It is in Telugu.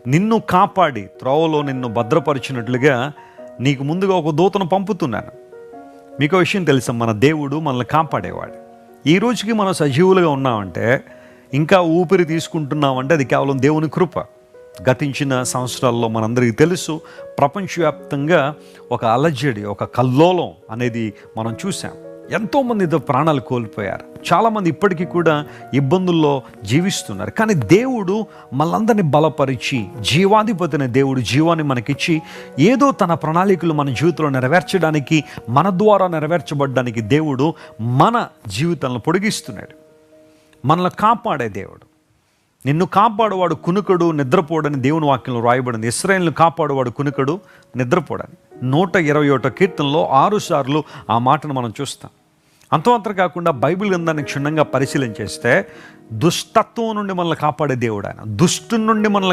నిన్ను కాపాడి త్రోవలో నిన్ను భద్రపరిచినట్లుగా నీకు ముందుగా ఒక దూతను పంపుతున్నాను. మీకు విషయం తెలుసా, మన దేవుడు మనల్ని కాపాడేవాడు. ఈ రోజుకి మనం సజీవులుగా ఉన్నామంటే, ఇంకా ఊపిరి తీసుకుంటున్నామంటే అది కేవలం దేవుని కృప. గతించిన సంవత్సరాల్లో మనందరికీ తెలుసు, ప్రపంచవ్యాప్తంగా ఒక అలజడి, ఒక కల్లోలం అనేది మనం చూసాం. ఎంతోమంది ప్రాణాలు కోల్పోయారు. చాలామంది ఇప్పటికీ కూడా ఇబ్బందుల్లో జీవిస్తున్నారు. కానీ దేవుడు మనందరినీ బలపరిచి, జీవాధిపతిని దేవుడు జీవాన్ని మనకిచ్చి ఏదో తన ప్రణాళికలు మన జీవితంలో నెరవేర్చడానికి, మన ద్వారా నెరవేర్చబడ్డానికి దేవుడు మన జీవితాలను పొడిగిస్తున్నాడు. మనల్ని కాపాడే దేవుడు. నిన్ను కాపాడువాడు కునుకడు నిద్రపోడని దేవుని వాక్యంలో రాయబడింది. ఇశ్రాయేలును కాపాడువాడు కునుకడు నిద్రపోడని 121 కీర్తనలో 6 సార్లు ఆ మాటను మనం చూస్తాం. అంతమాత్రం కాకుండా బైబిల్ గ్రంథాన్ని క్షుణ్ణంగా పరిశీలన చేస్తే దుష్టత్వం నుండి మనల్ని కాపాడే దేవుడు ఆయన. దుష్టు నుండి మనల్ని